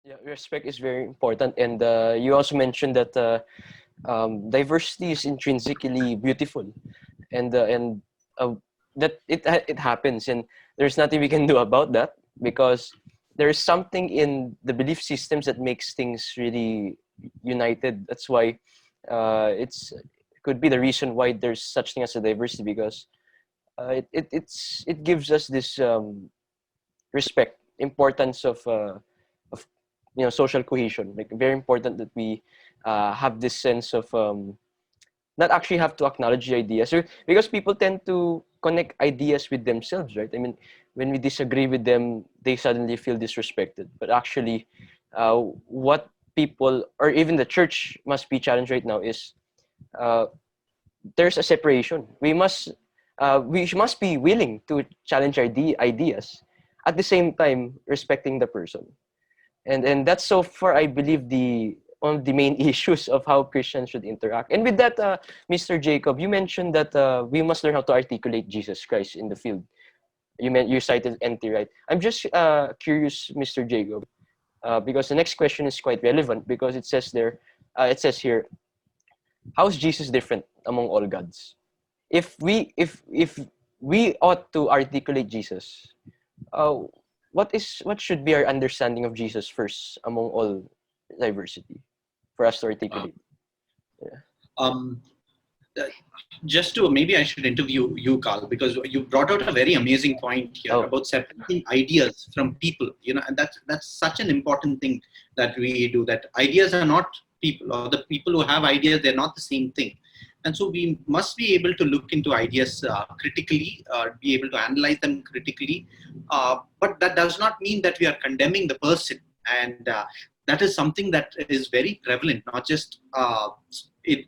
Yeah, respect is very important, and you also mentioned that diversity is intrinsically beautiful, and that it happens, and there's nothing we can do about that because there is something in the belief systems that makes things really united. That's why it could be the reason why there's such thing as a diversity because it gives us this respect, importance of social cohesion. Like very important that we have this sense of not actually have to acknowledge the ideas because people tend to connect ideas with themselves, right? I mean, when we disagree with them, they suddenly feel disrespected. But actually, what people or even the church must be challenged right now is uh, there's a separation. We must be willing to challenge ideas at the same time respecting the person. And that's so far I believe the one of the main issues of how Christians should interact. And with that, Mr. Jacob, you mentioned that we must learn how to articulate Jesus Christ in the field. You cited NT, right? I'm just curious, Mr. Jacob, because the next question is quite relevant because it says here, how is Jesus different among all gods? If we ought to articulate Jesus, uh, what should be our understanding of Jesus first among all diversity for us to Uh, articulate? Yeah. um, uh, just to maybe I should interview you, Carl, because you brought out a very amazing point here Oh, about separating ideas from people. And that's such an important thing that we do. That ideas are not people, or the people who have ideas, they're not the same thing. And so we must be able to look into ideas critically, be able to analyze them critically. But that does not mean that we are condemning the person. And that is something that is very prevalent, not just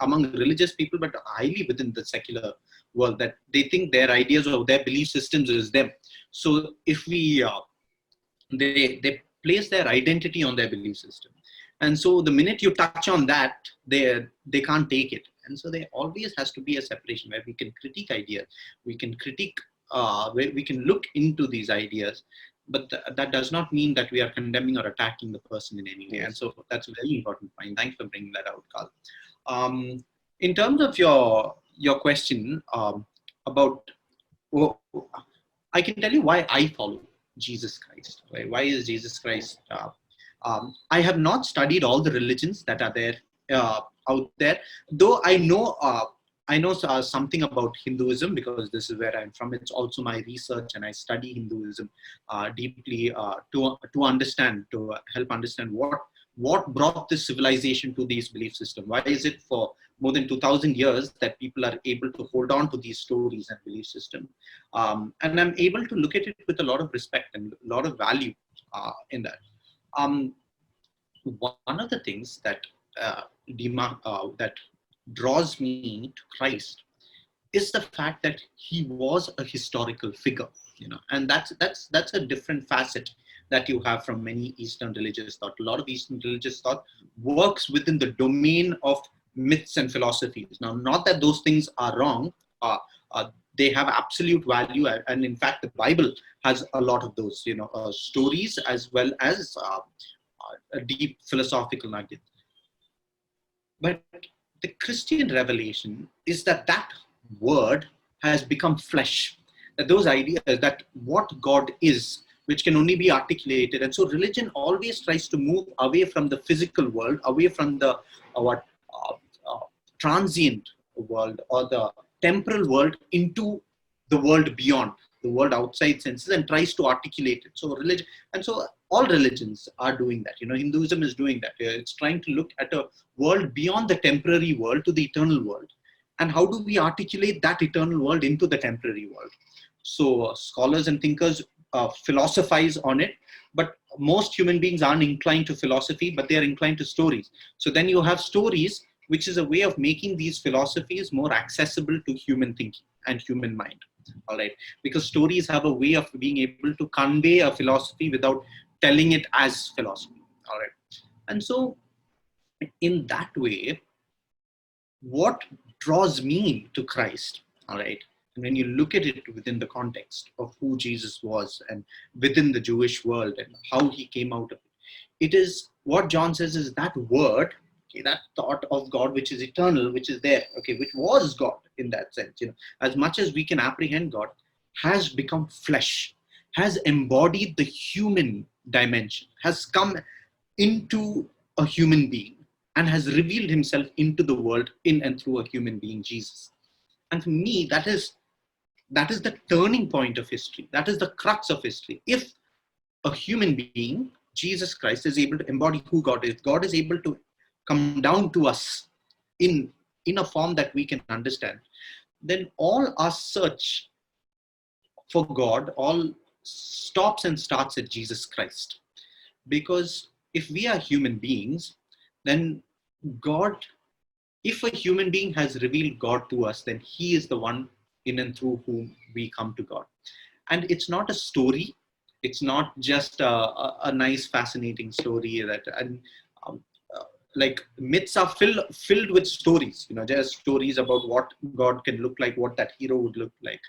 among religious people, but highly within the secular world, that they think their ideas or their belief systems is them. So if we they place their identity on their belief system, and so the minute you touch on that, they can't take it. And so there always has to be a separation where we can critique ideas, we can critique, where we can look into these ideas, but that does not mean that we are condemning or attacking the person in any way. And yes. so that's a very important point. Thanks for bringing that out, Carl. In terms of your question about, well, I can tell you why I follow Jesus Christ. Right? Why is Jesus Christ? I have not studied all the religions that are there out there, though I know something about Hinduism because this is where I'm from. It's also my research, and I study Hinduism deeply to understand, to help understand what brought this civilization to these belief system. Why is it for more than 2,000 years that people are able to hold on to these stories and belief system? And I'm able to look at it with a lot of respect and a lot of value in that. Um, One of the things that draws me to Christ is the fact that he was a historical figure, and that's a different facet that you have from many Eastern religious thought. A lot of Eastern religious thought works within the domain of myths and philosophies. Now, not that those things are wrong. Uh, they have absolute value, and in fact, the Bible has a lot of those, stories as well as a deep philosophical nugget. But the Christian revelation is that word has become flesh. That those ideas, that what God is, which can only be articulated. And so religion always tries to move away from the physical world, away from the what uh, transient world or the temporal world, into the world beyond, the world outside senses, and tries to articulate it. So religion, and so all religions are doing that. Hinduism is doing that. It's trying to look at a world beyond the temporary world to the eternal world. And how do we articulate that eternal world into the temporary world? So scholars and thinkers philosophize on it, but most human beings aren't inclined to philosophy, but they are inclined to stories. So then you have stories, which is a way of making these philosophies more accessible to human thinking and human mind. All right, because stories have a way of being able to convey a philosophy without telling it as philosophy. All right, and so in that way, what draws me to Christ, all right, and when you look at it within the context of who Jesus was and within the Jewish world and how he came out of it, it is what John says is that word, okay, that thought of God which is eternal, which is there, okay, which was God in that sense, as much as we can apprehend God, has become flesh, has embodied the human dimension, has come into a human being and has revealed himself into the world in and through a human being, Jesus. And for me, that is the turning point of history. That is the crux of history. If a human being, Jesus Christ, is able to embody who God is able to come down to us in a form that we can understand, then all our search for God all stops and starts at Jesus Christ. Because if we are human beings, then God, if a human being has revealed God to us, then he is the one in and through whom we come to God. And it's not a story. It's not just a nice, fascinating story that, and um, like myths are filled with stories, just stories about what God can look like, what that hero would look like.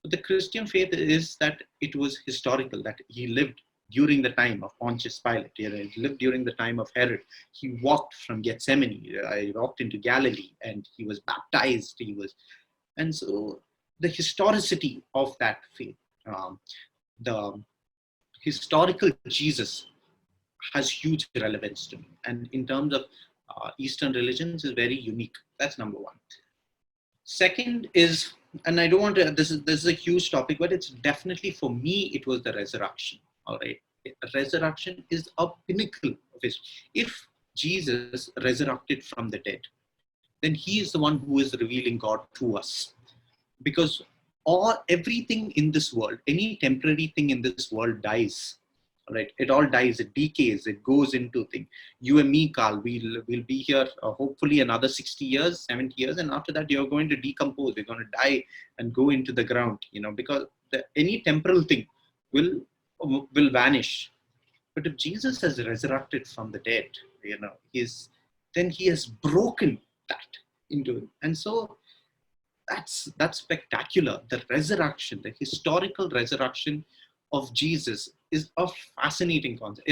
But the Christian faith is that it was historical, that he lived during the time of Pontius Pilate. He lived during the time of Herod. He walked from Gethsemane. He walked into Galilee and he was baptized. And so the historicity of that faith, the historical Jesus has huge relevance to me. And in terms of Eastern religions is very unique. That's number one. Second is, and I don't want to, this is a huge topic, but it's definitely, for me, it was the resurrection. All right. Resurrection is a pinnacle of history. If Jesus resurrected from the dead, then he is the one who is revealing God to us. Because everything in this world, any temporary thing in this world dies. Right, it all dies, it decays, it goes into things. You and me, Carl, we'll be here hopefully another 60 years, 70 years, and after that you're going to decompose, you're going to die and go into the ground, because any temporal thing will vanish. But if Jesus has resurrected from the dead, then he has broken that into it. And so that's spectacular. The resurrection, the historical resurrection of Jesus is a fascinating concept.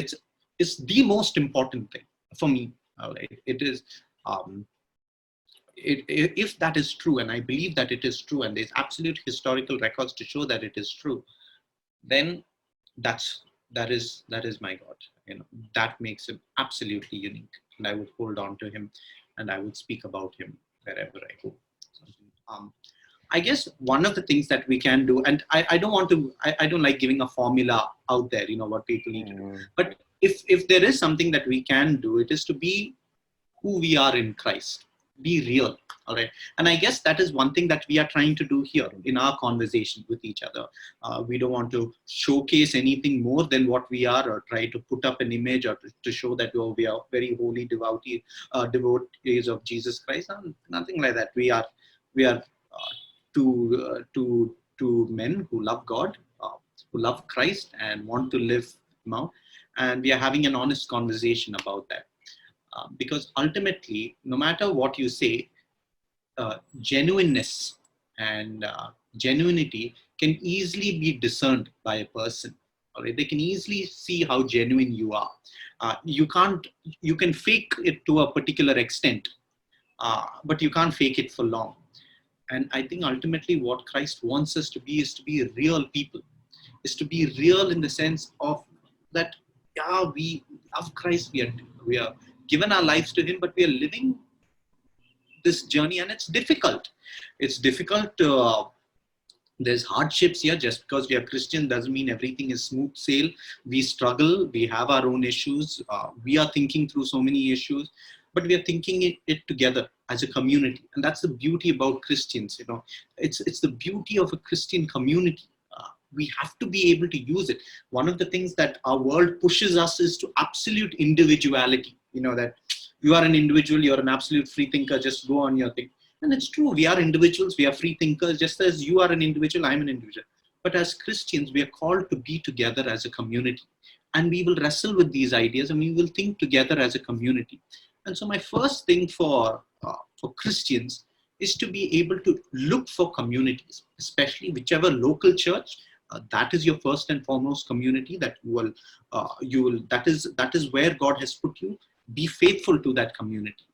It's the most important thing for me. Right? It is, if that is true, and I believe that it is true, and there's absolute historical records to show that it is true, then that is my God. That makes him absolutely unique, and I would hold on to him, and I would speak about him wherever I go. I guess one of the things that we can do, and I don't want to, I don't like giving a formula out there, what people need to do. But if there is something that we can do, it is to be who we are in Christ. Be real, all right? And I guess that is one thing that we are trying to do here in our conversation with each other. We don't want to showcase anything more than what we are, or try to put up an image, or to show that we are very holy devotees of Jesus Christ. Nothing like that. We are to men who love God, who love Christ and want to live him out. And we are having an honest conversation about that. Because ultimately, no matter what you say, genuineness and genuinity can easily be discerned by a person. All right? They can easily see how genuine you are. You can fake it to a particular extent, but you can't fake it for long. And I think ultimately what Christ wants us to be is to be real people, is to be real in the sense of that, yeah, we love Christ, we are given our lives to him, but we are living this journey, and it's difficult. It's difficult. There's hardships here. Just because we are Christian doesn't mean everything is smooth sail. We struggle. We have our own issues. We are thinking through so many issues, but we are thinking it together as a community. And that's the beauty about Christians. It's the beauty of a Christian community. We have to be able to use it. One of the things that our world pushes us is to absolute individuality. That you are an individual, you're an absolute free thinker, just go on your thing. And it's true, we are individuals, we are free thinkers, just as you are an individual, I'm an individual. But as Christians, we are called to be together as a community. And we will wrestle with these ideas, and we will think together as a community. And so my first thing for Christians is to be able to look for communities, especially whichever local church, That is your first and foremost community that that is where God has put you. Be faithful to that community.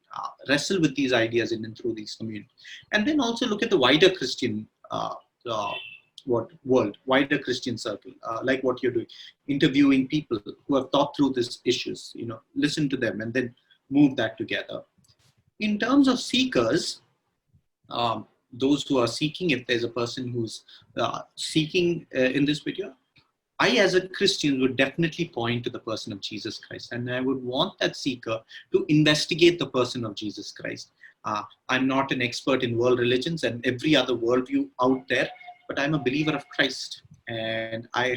Wrestle with these ideas in and through these communities, and then also look at the wider Christian uh, wider Christian circle, like what you're doing, interviewing people who have thought through these issues. Listen to them and then move that together. In terms of seekers, those who are seeking, if there's a person who's seeking in this video, I, as a Christian, would definitely point to the person of Jesus Christ. And I would want that seeker to investigate the person of Jesus Christ. I'm not an expert in world religions and every other worldview out there, but I'm a believer of Christ. And I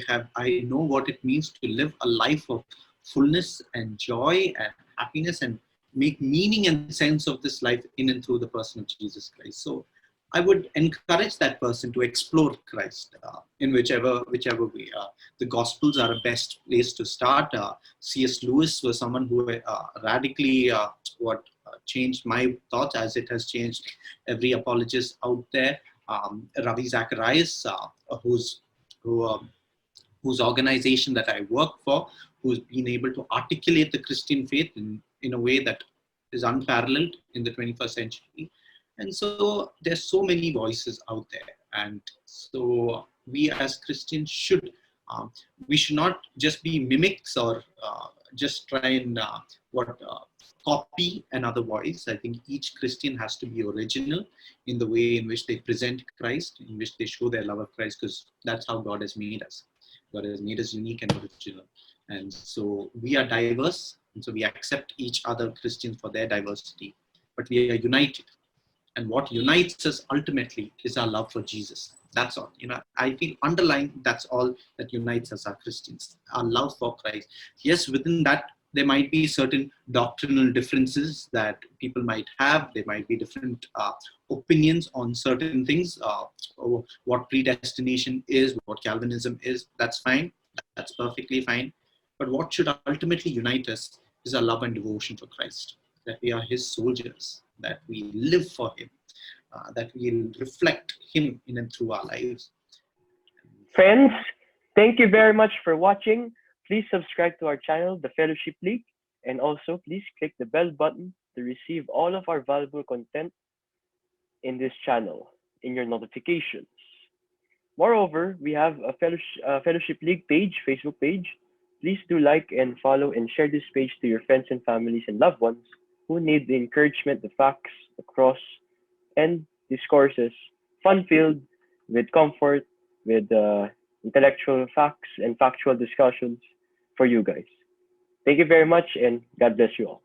know what it means to live a life of fullness and joy and happiness and make meaning and sense of this life in and through the person of Jesus Christ. So I would encourage that person to explore Christ in whichever way. The Gospels are a best place to start. C.S. Lewis was someone who radically changed my thoughts, as it has changed every apologist out there. Ravi Zacharias, whose organization that I work for, who's been able to articulate the Christian faith in a way that is unparalleled in the 21st century. And so there's so many voices out there. And so we as Christians should not just be mimics or just try and copy another voice. I think each Christian has to be original in the way in which they present Christ, in which they show their love of Christ, because that's how God has made us. God has made us unique and original. And so we are diverse, and so we accept each other Christians for their diversity, but we are united. And what unites us ultimately is our love for Jesus. That's all. I feel underlying, that's all that unites us, our Christians, our love for Christ. Yes, within that, there might be certain doctrinal differences that people might have. There might be different opinions on certain things, what predestination is, what Calvinism is. That's fine. That's perfectly fine. But what should ultimately unite us is our love and devotion for Christ, that we are his soldiers, that we live for him, that we reflect him in and through our lives. Friends, thank you very much for watching. Please subscribe to our channel, The Fellowship League, and also please click the bell button to receive all of our valuable content in this channel in your notifications. Moreover, we have a Fellowship League page, Facebook page. Please do like and follow and share this page to your friends and families and loved ones who need the encouragement, the facts, the cross, and discourses, fun-filled, with comfort, with intellectual facts and factual discussions for you guys. Thank you very much, and God bless you all.